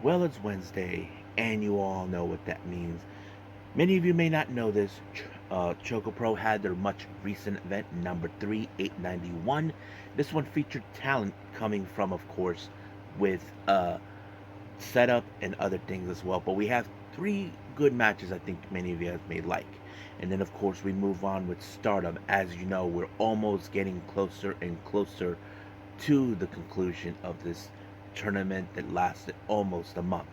Well, it's Wednesday, and you all know what that means. Many of you may not know this. ChocoPro had their much recent event, number 3891. This one featured talent coming from, of course, with setup and other things as well. But we have three good matches I think many of you have may like. And then, of course, we move on with Stardom. As you know, we're almost getting closer and closer to the conclusion of this tournament that lasted almost a month.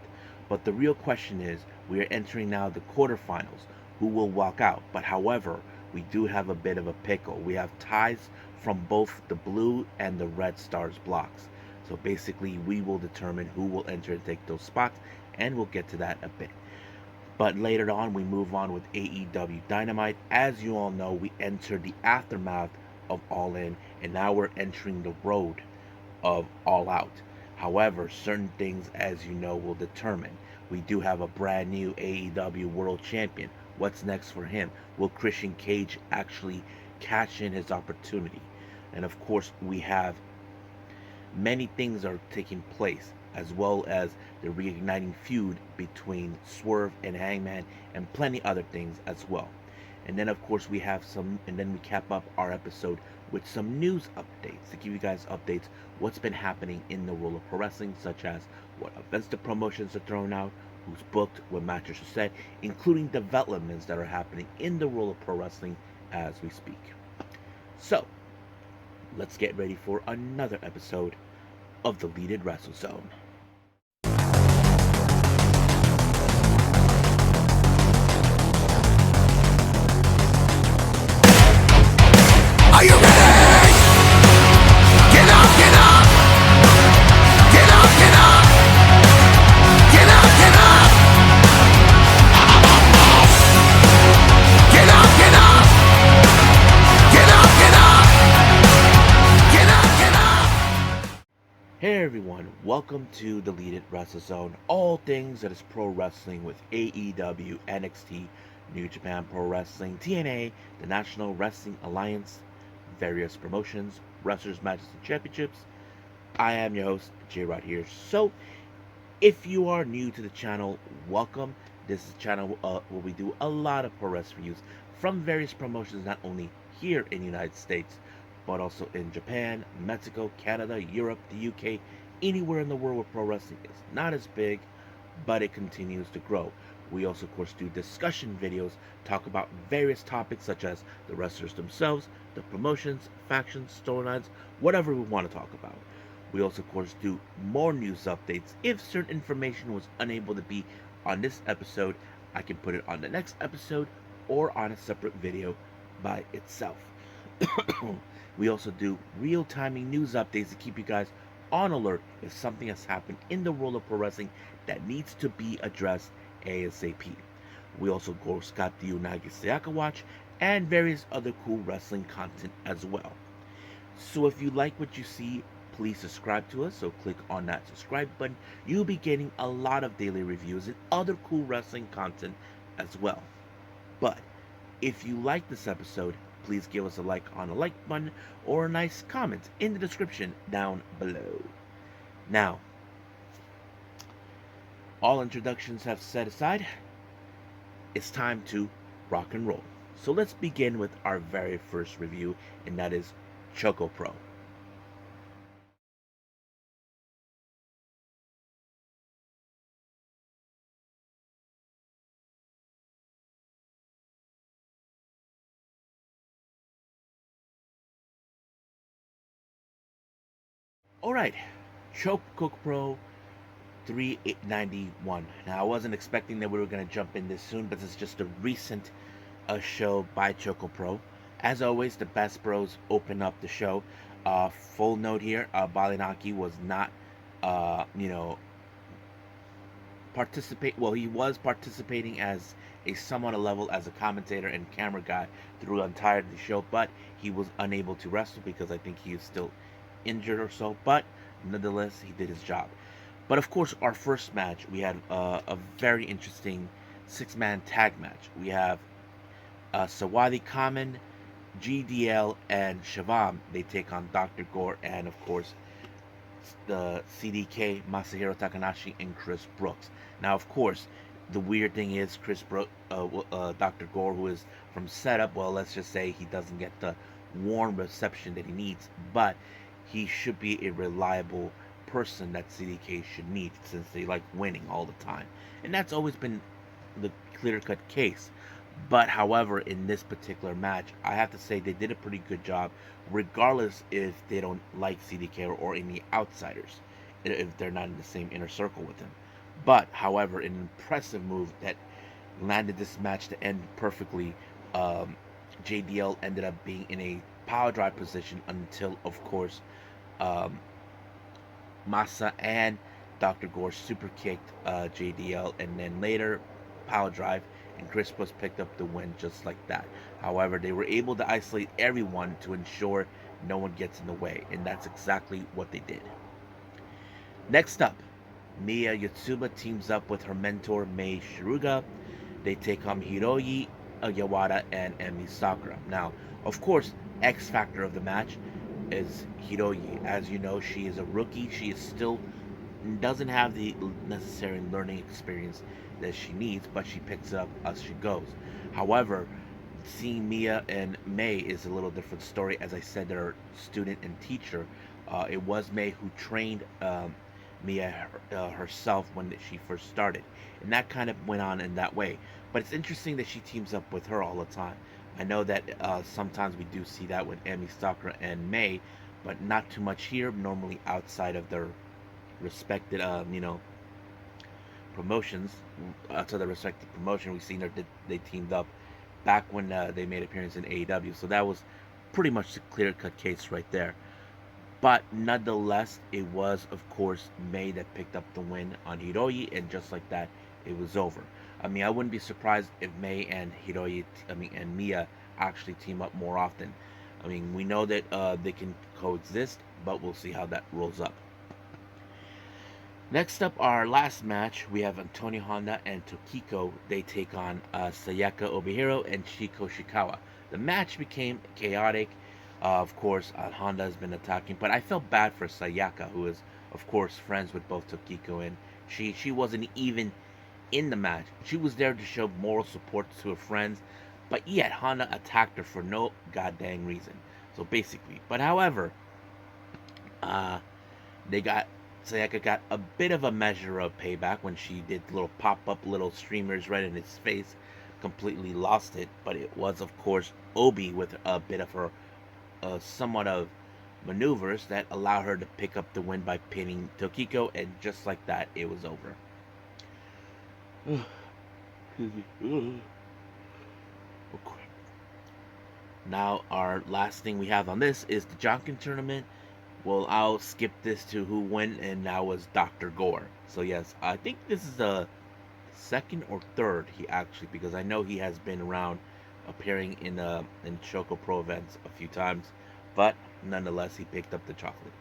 But the real question is, we are entering now the quarterfinals. Who will walk out? But however, we do have a bit of a pickle. We have ties from both the blue and the red stars blocks. So basically, we will determine who will enter and take those spots, and we'll get to that a bit. But later on, we move on with AEW Dynamite. As you all know, we entered the aftermath of All In, and now we're entering the road of All Out. However, certain things, as you know, will determine. We do have a brand new AEW World Champion. What's next for him? Will Christian Cage actually cash in his opportunity? And of course, we have many things are taking place, as well as the reigniting feud between Swerve and Hangman, and plenty other things as well. And then, of course, we have some, and then we cap up our episode with some news updates to give you guys updates what's been happening in the world of pro wrestling, such as what events the promotions are thrown out, who's booked, what matches are set, including developments that are happening in the world of pro wrestling as we speak. So, let's get ready for another episode of the Leaded Wrestle Zone. Are you ready? Get up, get up! Get up, get up! Get up, get up! Get up, get up! Get up, get up! Get up, get up! Hey everyone, welcome to the Leaded Wrestle Zone. All things that is pro wrestling with AEW, NXT, New Japan Pro Wrestling, TNA, the National Wrestling Alliance, various promotions, wrestlers, matches, and championships. I am your host, J Rod here. So, if you are new to the channel, welcome. This is a channel where we do a lot of pro wrestling reviews from various promotions, not only here in the United States, but also in Japan, Mexico, Canada, Europe, the UK, anywhere in the world where pro wrestling is not as big, but it continues to grow. We also, of course, do discussion videos, talk about various topics such as the wrestlers themselves, the promotions, factions, storylines, whatever we want to talk about. We also, of course, do more news updates. If certain information was unable to be on this episode, I can put it on the next episode or on a separate video by itself. We also do real timing news updates to keep you guys on alert if something has happened in the world of pro wrestling that needs to be addressed ASAP. We also, of course, got the Unagi Sayaka Watch and various other cool wrestling content as well. So if you like what you see, please subscribe to us. So click on that subscribe button. You'll be getting a lot of daily reviews and other cool wrestling content as well. But if you like this episode, please give us a like on the like button or a nice comment in the description down below. Now, all introductions have set aside, it's time to rock and roll. So let's begin with our very first review, and that is ChocoPro. Alright, ChocoPro 3891. Now, I wasn't expecting that we were going to jump in this soon, but this is just a recent show by ChocoPro. As always, the Best Bros open up the show. Full note here, Balinaki was not, you know, participate. Well, he was participating as a somewhat a level as a commentator and camera guy through the entire the show, but he was unable to wrestle because I think he is still injured or so. But nonetheless, he did his job. But of course, our first match, we had a very interesting six-man tag match. We have Sawadi Kamen, GDL, and Shivam. They take on Dr. Gore and, of course, the CDK, Masahiro Takanashi, and Chris Brooks. Now, of course, the weird thing is Dr. Gore, who is from setup, well, let's just say he doesn't get the warm reception that he needs, but he should be a reliable person that CDK should need since they like winning all the time. And that's always been the clear cut case. But however, in this particular match, I have to say they did a pretty good job, regardless if they don't like CDK or any outsiders, if they're not in the same inner circle with him. But however, an impressive move that landed this match to end perfectly. Um, JDL ended up being in a power drive position until, of course, um, Masa and Dr. Gore super kicked JDL, and then later power drive, and Crispus picked up the win just like that. However, they were able to isolate everyone to ensure no one gets in the way, and that's exactly what they did. Next up, Miya Yotsuba teams up with her mentor Mei Shiruga. They take on Hiroyi Yawada and Emi Sakura. Now, of course, X factor of the match is Hiroyi. As you know, she is a rookie. She is still doesn't have the necessary learning experience that she needs, but she picks it up as she goes. However, seeing Mia and May is a little different story. As I said, they're student and teacher. It was May who trained Mia herself when she first started, and that kind of went on in that way. But it's interesting that she teams up with her all the time. I know that sometimes we do see that with Emi Sakura and May, but not too much here. Normally outside of their respected, promotions, to the respective promotion, we've seen they teamed up back when they made appearance in AEW. So that was pretty much the clear cut case right there. But nonetheless, it was, of course, May that picked up the win on Hiroyi, and just like that, it was over. I mean, I wouldn't be surprised if May and and Mia actually team up more often. I mean, we know that they can coexist, but we'll see how that rolls up. Next up, our last match, we have Antonio Honda and Tokiko. They take on Sayaka Obihiro and Shiko Shikawa. The match became chaotic. Of course, Honda has been attacking, but I felt bad for Sayaka, who is, of course, friends with both Tokiko, and she wasn't even in the match. She was there to show moral support to her friends, but yet Honda attacked her for no goddamn reason. So basically, but however, uh, they got Sayaka got a bit of a measure of payback when she did little pop-up little streamers right in his face. Completely lost it, but it was, of course, Obi with a bit of her somewhat of maneuvers that allowed her to pick up the win by pinning Tokiko, and just like that, it was over. Now, our last thing we have on this is the Jonkin tournament. Well, I'll skip this to who won, and that was Dr. Gore. So yes, I think this is the second or third he actually, because I know he has been around appearing in ChocoPro events a few times, but nonetheless he picked up the chocolate.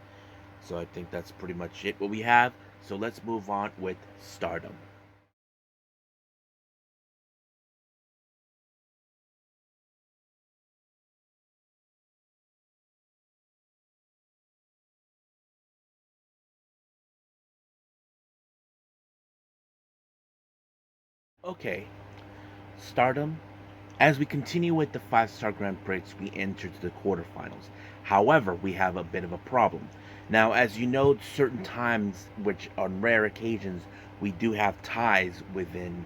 So I think that's pretty much it what we have. So let's move on with Stardom. Okay, Stardom. As we continue with the 5-star Grand Prix, we enter to the quarterfinals. However, we have a bit of a problem. Now, as you know, certain times, which on rare occasions, we do have ties within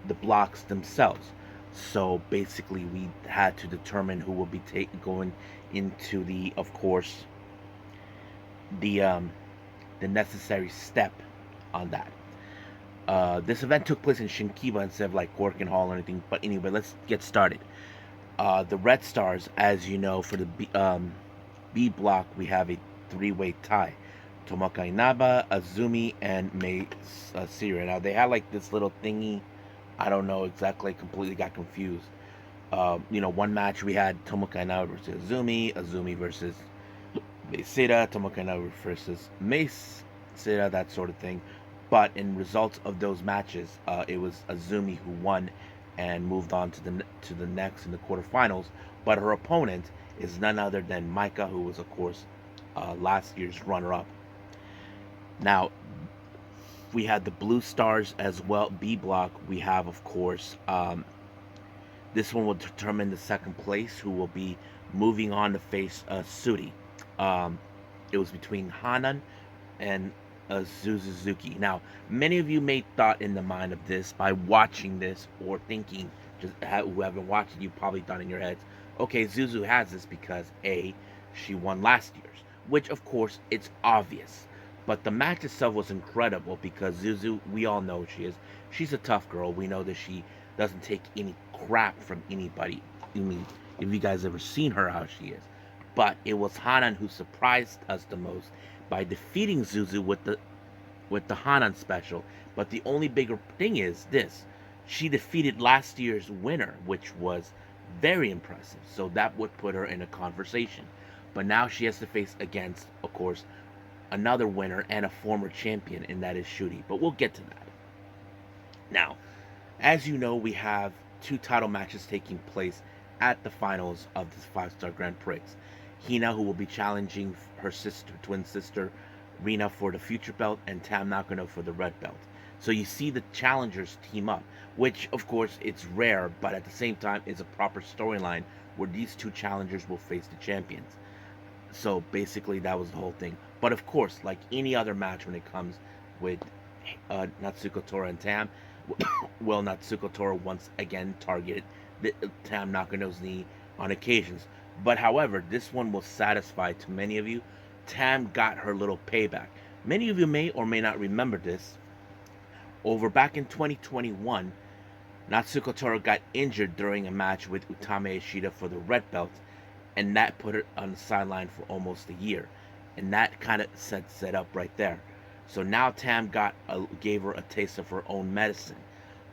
the blocks themselves. So basically, we had to determine who will be going into the, of course, the um, the necessary step on that. This event took place in Shinkiba instead of like Gorkin Hall or anything. But anyway, let's get started. The Red Stars, as you know, for the B block, we have a three-way tie. Tomoka Inaba, Azumi, and Mei Sira. Now, they had like this little thingy. I don't know exactly, completely got confused. One match we had Tomoka Inaba versus Azumi, Azumi versus Mei Sira, Tomoka Inaba versus Mei Sira, that sort of thing. But in results of those matches, it was Azumi who won and moved on to the next in the quarterfinals. But her opponent is none other than Maika, who was, of course, last year's runner-up. Now, we had the Blue Stars as well. B block, we have, of course, this one will determine the second place, who will be moving on to face Sudi. Um, it was between Hanan and Suzuki. Now, many of you may thought in the mind of this by watching this or thinking, just who haven't watched it, you probably thought in your heads, okay, Zuzu has this because A, she won last year's, which of course it's obvious. But the match itself was incredible because Zuzu, we all know she's a tough girl. We know that she doesn't take any crap from anybody. I mean, if you guys ever seen her, how she is. But it was Hanan who surprised us the most by defeating Zuzu with the Hanan special. But the only bigger thing is this: she defeated last year's winner, which was very impressive. So that would put her in a conversation. But now she has to face against, of course, another winner and a former champion, and that is Shuri. But we'll get to that. Now, as you know, we have two title matches taking place at the finals of this 5-star Grand Prix. Hina, who will be challenging her twin sister, Rina, for the future belt, and Tam Nakano for the red belt. So you see the challengers team up, which of course it's rare, but at the same time is a proper storyline where these two challengers will face the champions. So basically that was the whole thing. But of course, like any other match when it comes with Natsuko Tora and Tam, well, Natsuko Tora once again targeted Tam Nakano's knee on occasions. But however, this one will satisfy to many of you. Tam got her little payback. Many of you may or may not remember this. Over back in 2021, Natsuko Tora got injured during a match with Utami Ishida for the red belt, and that put her on the sideline for almost a year. And that kind of sets it up right there. So now Tam gave her a taste of her own medicine.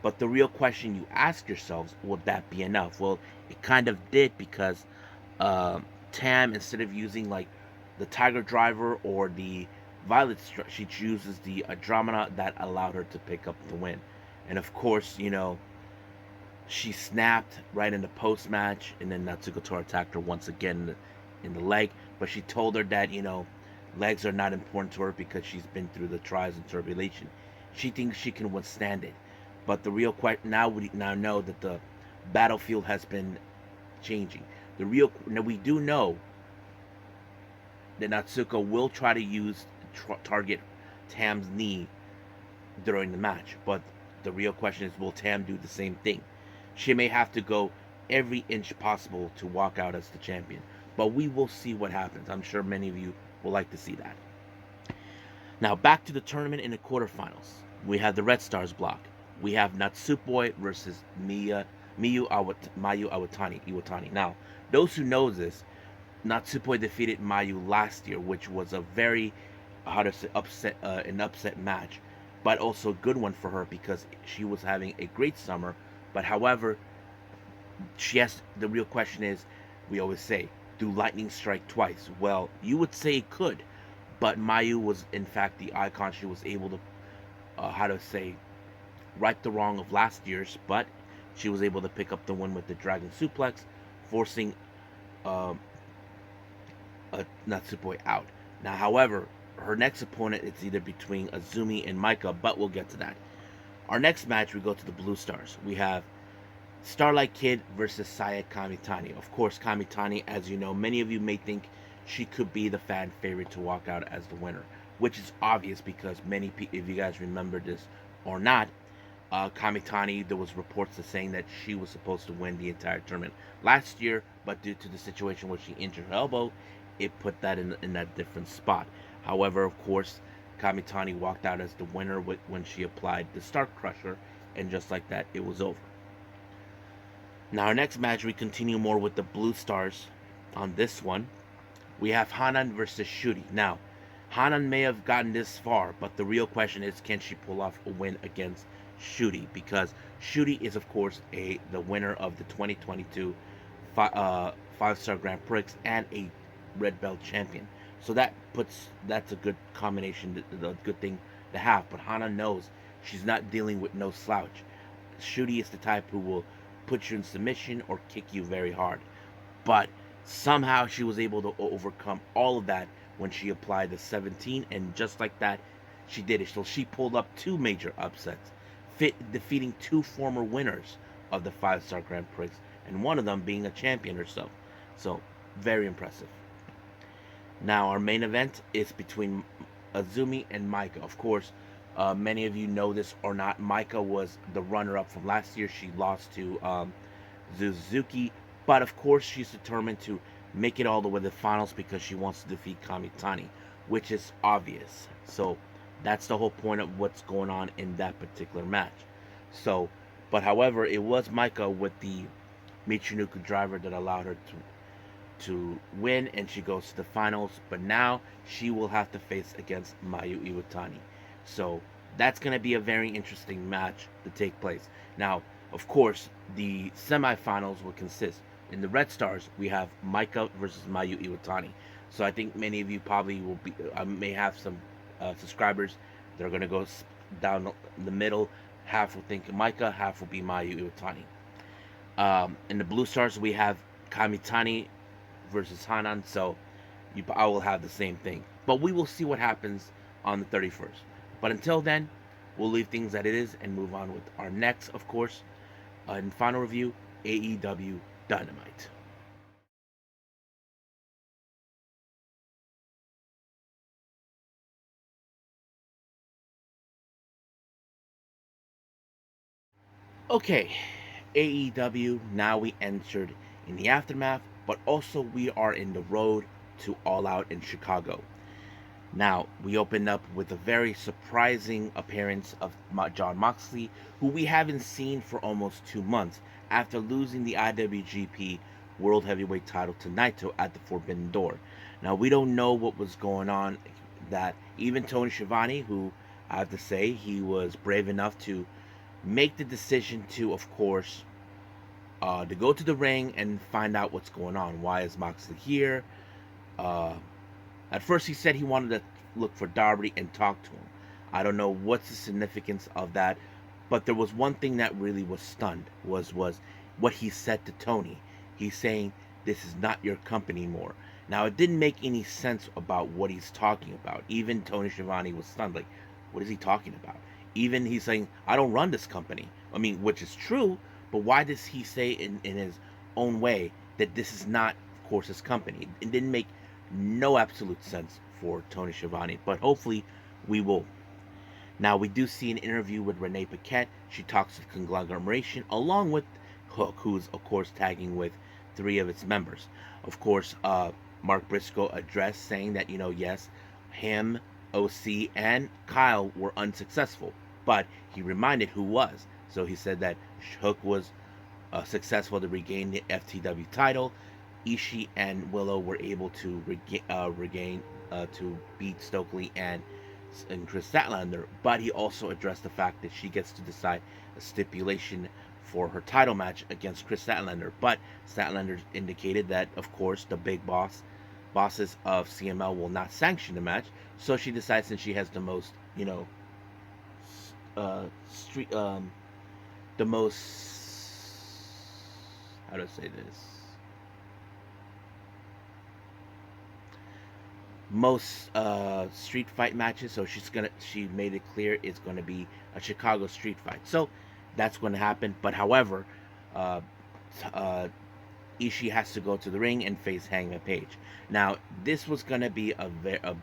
But the real question you ask yourselves, will that be enough? Well, it kind of did, because Tam, instead of using like the Tiger Driver or the Violet Strike, she chooses the Andromeda that allowed her to pick up the win. And of course, she snapped right in the post match, and then Natsuko Tora attacked her once again in the leg. But she told her that, legs are not important to her because she's been through the trials and tribulation. She thinks she can withstand it. But the real question, now we now know that the battlefield has been changing. Now we do know that Natsuko will try to target Tam's knee during the match. But the real question is, will Tam do the same thing? She may have to go every inch possible to walk out as the champion. But we will see what happens. I'm sure many of you will like to see that. Now back to the tournament in the quarterfinals. We have the Red Stars block. We have Natsupoi versus Mayu Iwatani. Now, those who know this, Natsupoi defeated Mayu last year, which was a very, an upset match, but also a good one for her because she was having a great summer. But however, the real question is, we always say, do lightning strike twice? Well, you would say it could, but Mayu was in fact the icon. She was able to, right the wrong of last year's, but she was able to pick up the win with the Dragon Suplex, forcing Natsupoi out. Now, however, her next opponent is either between Azumi and Maika, but we'll get to that. Our next match, we go to the Blue Stars. We have Starlight Kid versus Saya Kamitani. Of course, Kamitani, as you know, many of you may think she could be the fan favorite to walk out as the winner, which is obvious because many people, if you guys remember this or not, Kamitani, there was reports of saying that she was supposed to win the entire tournament last year, but due to the situation where she injured her elbow, it put that in that different spot. However, of course, Kamitani walked out as the winner when she applied the Stark Crusher, and just like that, it was over. Now, our next match, we continue more with the Blue Stars. On this one, we have Hanan versus Shuri. Now, Hanan may have gotten this far, but the real question is, can she pull off a win against Shuri? Because Shuri is, of course, the winner of the 2022 5-star Grand Prix and a red belt champion. So that's a good combination, a good thing to have. But Hanan knows she's not dealing with no slouch. Shuri is the type who will put you in submission or kick you very hard. But Somehow she was able to overcome all of that when she applied the 17, and just like that, she did it. So she pulled up 2 major upsets, defeating 2 former winners of the 5-star Grand Prix, and one of them being a champion herself. So very impressive. Now our main event is between Azumi and Maika. Of course, many of you know this or not. Maika was the runner-up from last year. She lost to Suzuki, but of course she's determined to make it all the way to the finals because she wants to defeat Kamitani, which is obvious. So that's the whole point of what's going on in that particular match. So, but however, it was Maika with the Michinoku driver that allowed her to win, and she goes to the finals. But now she will have to face against Mayu Iwatani. So that's going to be a very interesting match to take place. Now, of course, the semifinals will consist in the Red Stars. We have Maika versus Mayu Iwatani. So I think many of you probably will be. I may have some subscribers that are going to go down the middle. Half will think Maika, half will be Mayu Iwatani. In the Blue Stars, we have Kamitani versus Hanan, so I will have the same thing. But we will see what happens on the 31st. But until then, we'll leave things as it is and move on with our next, of course, and final review, AEW Dynamite. Okay, AEW, now we entered in the aftermath, but also we are in the road to All Out in Chicago. Now, we opened up with a very surprising appearance of Jon Moxley, who we haven't seen for almost 2 months after losing the IWGP World Heavyweight title to Naito at the Forbidden Door. Now, we don't know what was going on, that even Tony Schiavone, who I have to say, he was brave enough to make the decision to, of course, to go to the ring and find out what's going on. Why is Moxley here? Uh, at first, he said he wanted to look for Darby and talk to him. I don't know what's the significance of that, but there was one thing that really was stunned was what he said to Tony. He's saying this is not your company anymore. Now, it didn't make any sense about what he's talking about. Even Tony Schiavone was stunned. Like, what is he talking about? Even he's saying, I don't run this company. I mean, which is true, but why does he say in his own way that this is not, of course, his company? It didn't make no absolute sense for Tony Schiavone, but hopefully we will. Now, we do see an interview with Renee Paquette. She talks to the conglomeration along with Hook, who's, of course, tagging with 3 of its members. Of course, Mark Briscoe addressed saying that, yes, him, OC, and Kyle were unsuccessful, but he reminded who was. So he said that Hook was successful to regain the FTW title. Ishii and Willow were able to regain to beat Stokely and Chris Statlander, but he also addressed the fact that she gets to decide a stipulation for her title match against Chris Statlander. But Statlander indicated that, of course, the bosses of CML will not sanction the match. So she decides, since she has the most, street, the most, how do I say this? Most street fight matches, so she made it clear it's gonna be a Chicago street fight, so that's going to happen. But however, uh, uh, Ishii has to go to the ring and face Hangman Page. Now, this was going to be a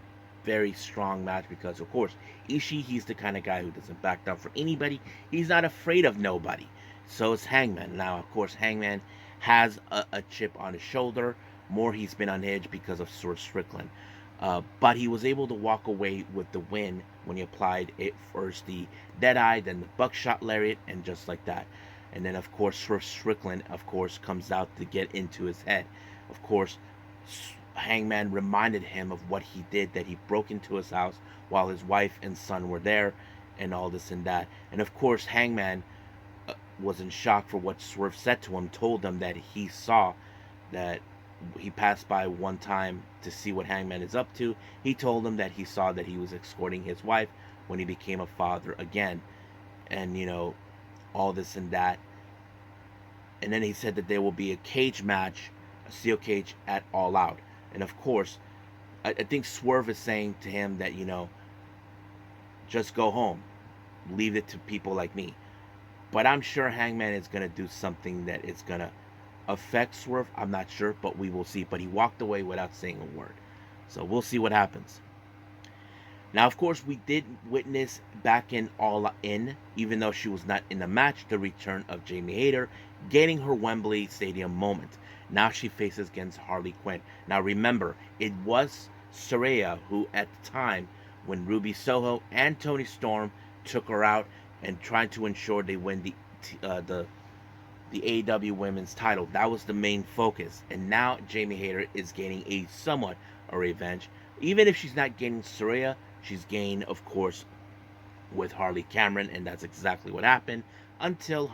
very strong match because, of course, Ishii, he's the kind of guy who doesn't back down for anybody. He's not afraid of nobody. So is Hangman. Now, of course, Hangman has a chip on his shoulder. More, he's been on edge because of Swerve Strickland. But he was able to walk away with the win when he applied it first the Deadeye, then the Buckshot Lariat, and just like that. And then, of course, Swerve Strickland, of course, comes out to get into his head. Of course, Hangman reminded him of what he did, that he broke into his house while his wife and son were there, and all this and that. And, of course, Hangman was in shock for what Swerve said to him, told him that he saw that he passed by one time to see what Hangman is up to. He told him that he saw that he was escorting his wife when he became a father again, and all this and that. And then he said that there will be a cage match, a steel cage at All Out. And of course, I think Swerve is saying to him that just go home. Leave it to people like me. But I'm sure Hangman is going to do something that is going to affect Swerve. I'm not sure, but we will see. But he walked away without saying a word. So we'll see what happens. Now, of course, we did witness back in All In, even though she was not in the match, the return of Jamie Hayter, getting her Wembley Stadium moment. Now she faces against Harley Quinn. Now remember, it was Saraya who, at the time, when Ruby Soho and Toni Storm took her out and tried to ensure they win the AEW Women's title. That was the main focus. And now Jamie Hayter is gaining a somewhat a revenge. Even if she's not gaining Saraya, she's gained, of course, with Harley Cameron, and that's exactly what happened until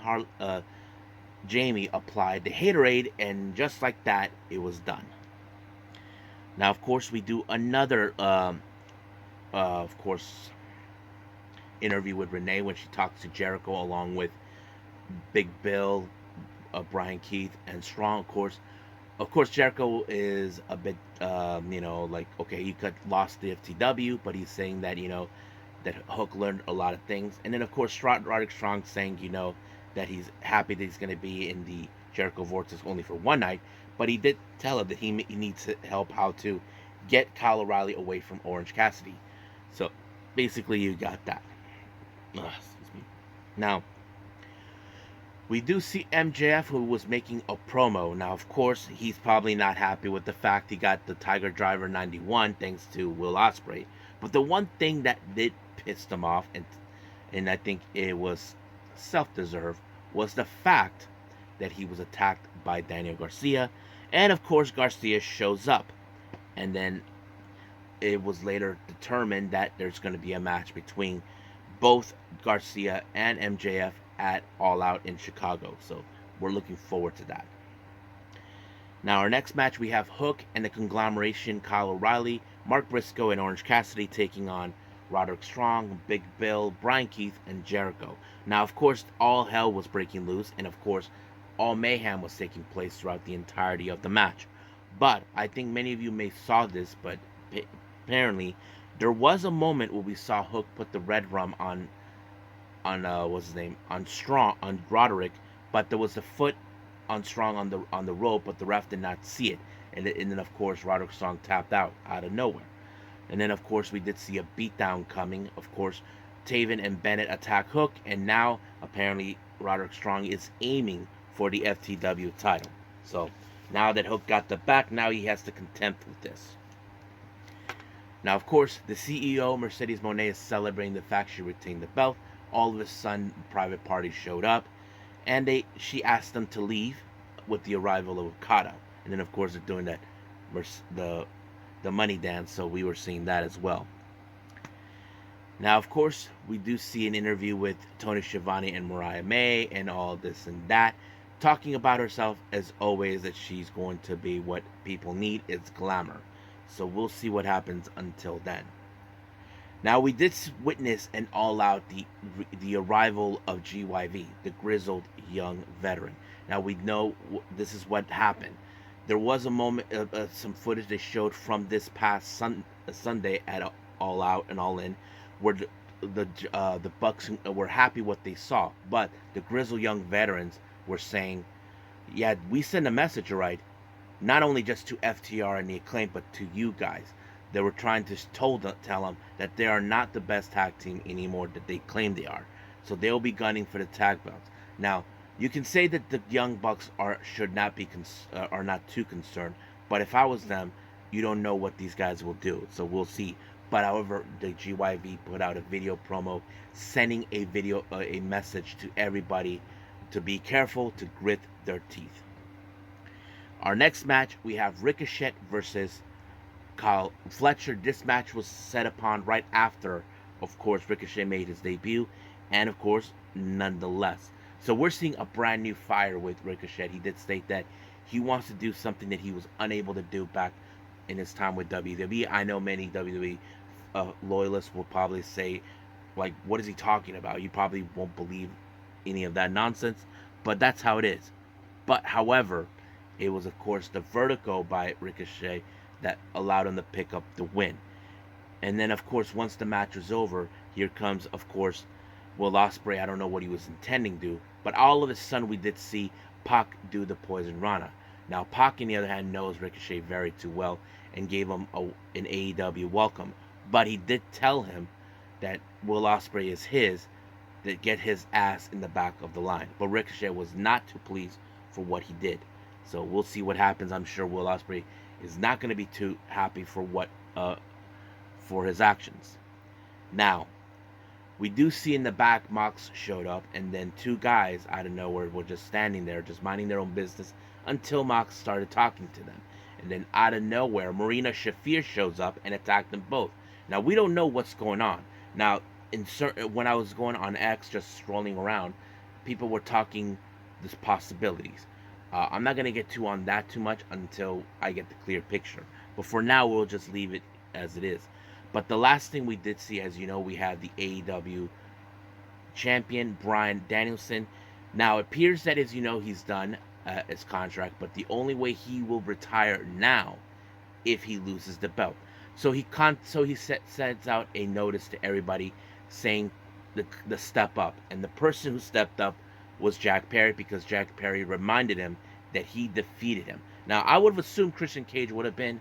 Jamie applied the Haterade, and just like that, it was done. Now, of course, we do another, of course, interview with Renee when she talks to Jericho along with Big Bill, Brian Keith, and Strong. Of course, Jericho is a bit, like, okay, he lost the FTW, but he's saying that, that Hook learned a lot of things. And then, of course, Roderick Strong saying, that he's happy that he's going to be in the Jericho Vortex only for one night. But he did tell him that he needs to help how to get Kyle O'Reilly away from Orange Cassidy. So, basically, you got that. Excuse me. Now, we do see MJF, who was making a promo. Now, of course, he's probably not happy with the fact he got the Tiger Driver 91 thanks to Will Ospreay. But the one thing that did piss him off, and I think it was self-deserved, was the fact that he was attacked by Daniel Garcia. And, of course, Garcia shows up. And then it was later determined that there's going to be a match between both Garcia and MJF at All Out in Chicago. So we're looking forward to that. Now, our next match, we have Hook and the Conglomeration, Kyle O'Reilly, Mark Briscoe, and Orange Cassidy taking on Roderick Strong, Big Bill, Brian Keith, and Jericho. Now, of course, all hell was breaking loose, and of course, all mayhem was taking place throughout the entirety of the match. But I think many of you may saw this, but apparently there was a moment where we saw Hook put the red rum on what's his name, on Roderick, but there was a foot on Strong on the rope, but the ref did not see it, and then of course Roderick Strong tapped out of nowhere. And then of course we did see a beatdown coming. Of course, Taven and Bennett attack Hook, and now apparently Roderick Strong is aiming for the FTW title. So now that Hook got the back, now he has to contend with this. Now, of course, the CEO, Mercedes Moné, is celebrating the fact she retained the belt. All of a sudden, private parties showed up, and she asked them to leave with the arrival of Okada. And then, of course, they're doing that the money dance, so we were seeing that as well. Now, of course, we do see an interview with Tony Schiavone and Mariah May and all this and that, talking about herself as always, that she's going to be what people need is glamour. So we'll see what happens until then. Now, we did witness an all-out the arrival of GYV, the grizzled young veteran. Now, we know this is what happened. There was a moment, some footage they showed from this past Sunday at All Out and All In, where the Bucks were happy what they saw, but the grizzled young veterans were saying, "Yeah, we send a message, right? Not only just to FTR and the Acclaim, but to you guys." They were trying to tell them that they are not the best tag team anymore that they claim they are. So they'll be gunning for the tag belts. Now, you can say that the Young Bucks are not too concerned, but if I was them, you don't know what these guys will do. So we'll see. But however, the GYV put out a video promo sending a message to everybody to be careful, to grit their teeth. Our next match, we have Ricochet versus Kyle Fletcher. This match was set upon right after, of course, Ricochet made his debut, and of course, nonetheless. So we're seeing a brand new fire with Ricochet. He did state that he wants to do something that he was unable to do back in his time with WWE. I know many WWE loyalists will probably say, like, what is he talking about? You probably won't believe any of that nonsense, but that's how it is. But however, it was of course the vertigo by Ricochet that allowed him to pick up the win. And then, of course, once the match was over, Here comes, of course, Will Ospreay. I don't know what he was intending to do, but all of a sudden we did see Pac do the Poison Rana. Now Pac, on the other hand, knows Ricochet very too well and gave him an AEW welcome, but he did tell him that Will Ospreay is his, to get his ass in the back of the line. But Ricochet was not too pleased for what he did. So we'll see what happens. I'm sure Will Ospreay is not going to be too happy for his actions. Now, we do see in the back Mox showed up, and then two guys out of nowhere were just standing there, just minding their own business until Mox started talking to them. And then out of nowhere, Marina Shafir shows up and attacked them both. Now, we don't know what's going on. Now, when I was going on X, just strolling around, people were talking these possibilities. I'm not gonna get on that too much until I get the clear picture. But for now, we'll just leave it as it is. But the last thing we did see, as you know, we had the AEW champion Bryan Danielson. Now it appears that, as you know, he's done his contract, but the only way he will retire now if he loses the belt. So he sends out a notice to everybody saying the step up, and the person who stepped up was Jack Perry, because Jack Perry reminded him that he defeated him. Now I would have assumed Christian Cage would have been,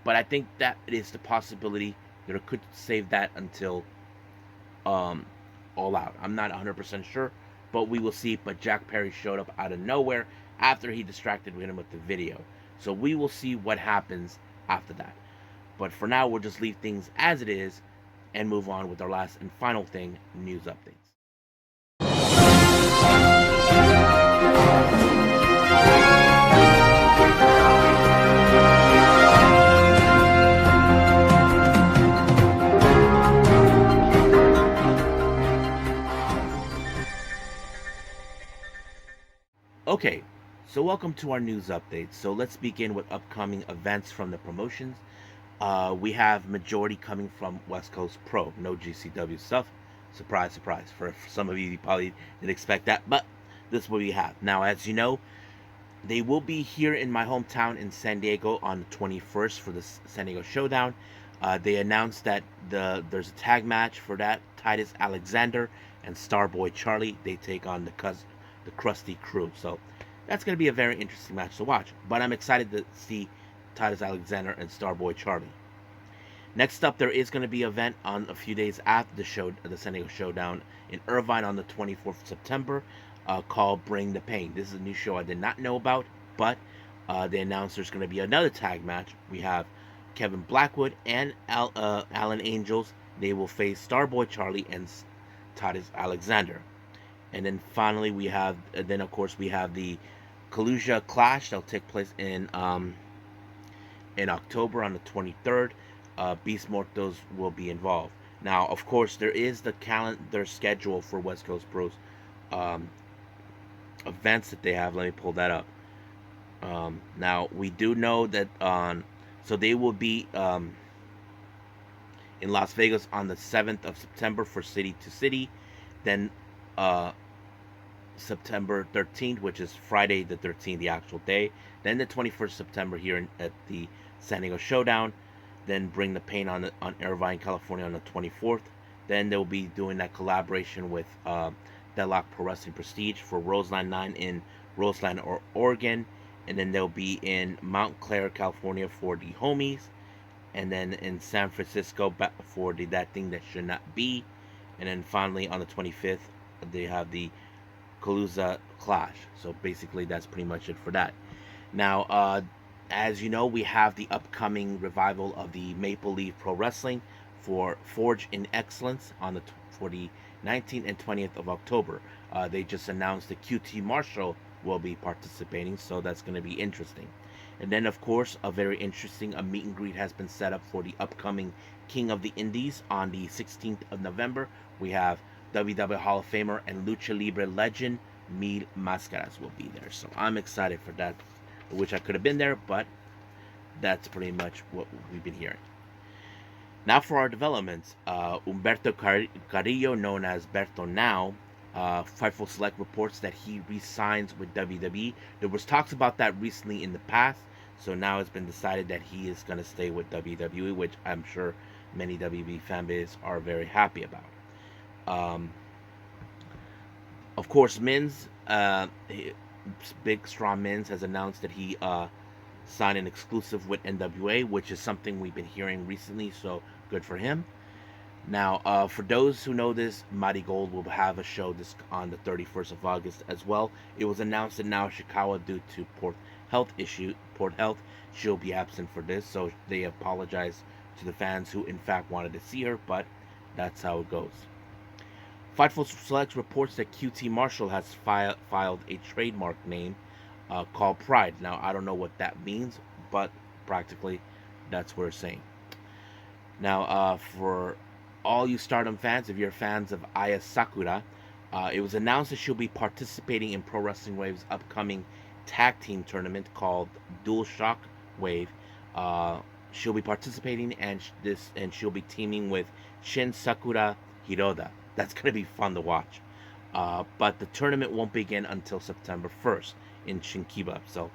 but I think that it is the possibility. You know, could save that until All Out. I'm not 100% sure, but we will see. But Jack Perry showed up out of nowhere after he distracted him with the video. So we will see what happens after that. But for now, we'll just leave things as it is and move on with our last and final thing, news updates. Okay, so welcome to our news update. So let's begin with upcoming events from the promotions. We have majority coming from West Coast Pro, no GCW stuff. Surprise, surprise. For some of you probably didn't expect that, but this is what we have. Now, as you know, they will be here in my hometown in San Diego on the 21st for the San Diego Showdown. They announced that there's a tag match for that. Titus Alexander and Starboy Charlie, they take on the Krusty Crew. So that's going to be a very interesting match to watch. But I'm excited to see Titus Alexander and Starboy Charlie. Next up, there is going to be an event on a few days after the San Diego Showdown in Irvine on the 24th of September, called Bring the Pain. This is a new show I did not know about, but they announced there's going to be another tag match. We have Kevin Blackwood and Alan Angels. They will face Starboy Charlie and Titus Alexander. And then finally, of course, we have the Kalusia Clash that'll take place in October on the 23rd. Beast Mortos will be involved. Now, of course, there is the calendar schedule for West Coast Pros events that they have. Let me pull that up. Now, we do know that so they will be in Las Vegas on the 7th of September for City to City. Then September 13th, which is Friday the 13th, the actual day. Then the 21st September here at the San Diego Showdown. Then Bring the Pain on Irvine, California on the 24th. Then they'll be doing that collaboration with Deadlock Pro Wrestling Prestige for Roseland 9 in Roseland, Oregon. And then they'll be in Montclair, California for the Homies. And then in San Francisco for the That Thing That Should Not Be. And then finally on the 25th, they have the Kalusia Clash. So basically that's pretty much it for that. Now, as you know, we have the upcoming revival of the Maple Leaf Pro Wrestling for Forge in Excellence for the 19th and 20th of October. They just announced that QT Marshall will be participating, so that's going to be interesting. And then, of course, a very interesting meet and greet has been set up for the upcoming King of the Indies on the 16th of November. We have WWE Hall of Famer and Lucha Libre legend Mil Mascaras will be there. So I'm excited for that. I wish I could have been there, but that's pretty much what we've been hearing. Now for our developments. Humberto Carrillo, known as Berto now, Fightful Select reports that he re-signs with WWE. There was talks about that recently in the past, so now it's been decided that he is going to stay with WWE, which I'm sure many WWE fan base are very happy about. Um, of course, Mims, Big Strong Mims, has announced that he signed an exclusive with NWA, which is something we've been hearing recently. So good for him. Now, for those who know this, Mighty Gold will have a show this on the 31st of August as well. It was announced that Nao Ishikawa, due to port health, she'll be absent for this. So they apologize to the fans who, in fact, wanted to see her, but that's how it goes. Fightful Select reports that QT Marshall has filed a trademark name called Pride. Now, I don't know what that means, but practically that's what it's saying. Now, for all you Stardom fans, if you're fans of Aya Sakura, it was announced that she'll be participating in Pro Wrestling Wave's upcoming tag team tournament called Dual Shock Wave. She'll be participating, and she'll be teaming with Shin Sakura Hiroda. That's gonna be fun to watch. But the tournament won't begin until September 1st in Shinkiba, so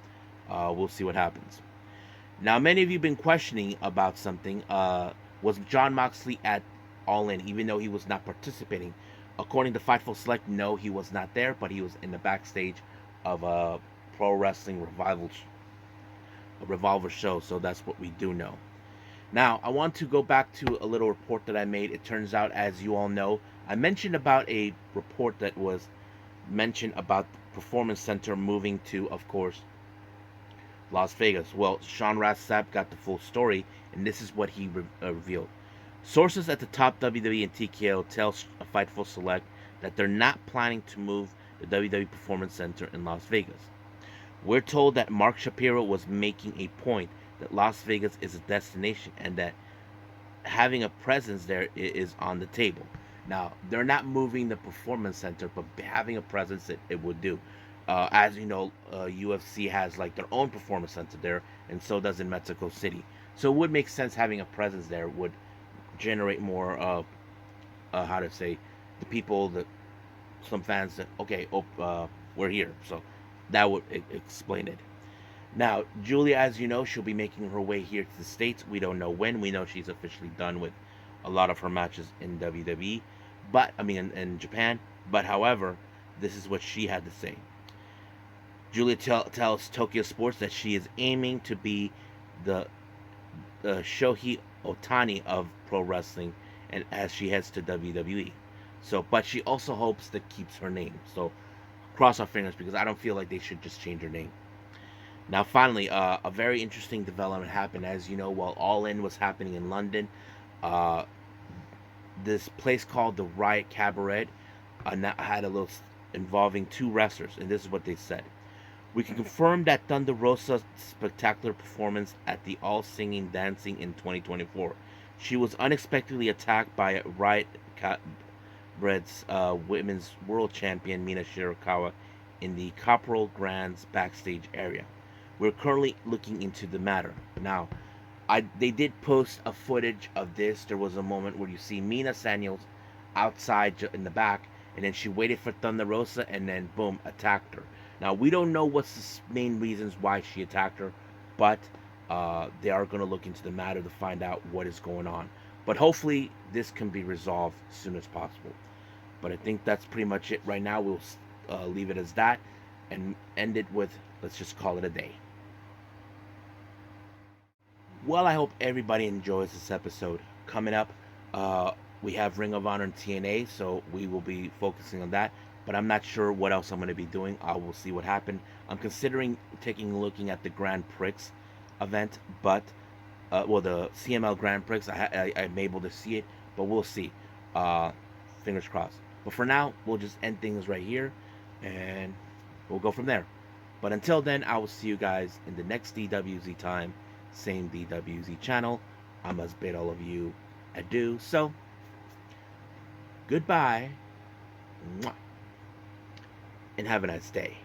we'll see what happens. Now, many of you have been questioning about something. Was Jon Moxley at All In, even though he was not participating? According to Fightful Select, no, he was not there, but he was in the backstage of a Pro Wrestling Revolver show, so that's what we do know. Now, I want to go back to a little report that I made. It turns out, as you all know, I mentioned about a report that was mentioned about the Performance Center moving to, of course, Las Vegas. Well, Sean Ross Sapp got the full story, and this is what he revealed. Sources at the top WWE and TKO tell Fightful Select that they're not planning to move the WWE Performance Center in Las Vegas. We're told that Mark Shapiro was making a point that Las Vegas is a destination and that having a presence there is on the table. Now, they're not moving the Performance Center, but having a presence, it would do. As you know, UFC has like their own Performance Center there, and so does in Mexico City. So it would make sense having a presence there would generate more, how to say, the people that some fans that, okay, we're here. So that would explain it. Now, Julia, as you know, she'll be making her way here to the States. We don't know when. We know she's officially done with a lot of her matches in WWE, but I mean in Japan. But however, this is what she had to say. Julia tells Tokyo Sports that she is aiming to be the Shohei Otani of pro wrestling, and as she heads to WWE. So, but she also hopes that keeps her name. So, cross our fingers because I don't feel like they should just change her name. Now, finally, a very interesting development happened. As you know, while All In was happening in London, uh, this place called the Riot Cabaret had a little involving two wrestlers, and this is what they said. We can confirm that Thunder Rosa's spectacular performance at the All Singing Dancing in 2024. She was unexpectedly attacked by Riot Cabaret's Women's World Champion Mina Shirakawa in the Corporal Grand's backstage area. We're currently looking into the matter. Now, they did post a footage of this. There was a moment where you see Mina Samuels outside in the back, and then she waited for Thunder Rosa, and then boom, attacked her. Now, we don't know what's the main reasons why she attacked her, but they are going to look into the matter to find out what is going on. But hopefully, this can be resolved as soon as possible. But I think that's pretty much it right now. We'll leave it as that and end it with, let's just call it a day. Well, I hope everybody enjoys this episode. Coming up, we have Ring of Honor and TNA, so we will be focusing on that. But I'm not sure what else I'm going to be doing. I will see what happens. I'm considering looking at the Grand Prix event, but the CML Grand Prix. I'm able to see it, but we'll see. Fingers crossed. But for now, we'll just end things right here, and we'll go from there. But until then, I will see you guys in the next DWZ time, same DWZ channel. I must bid all of you adieu. So, goodbye. Mwah. And have a nice day.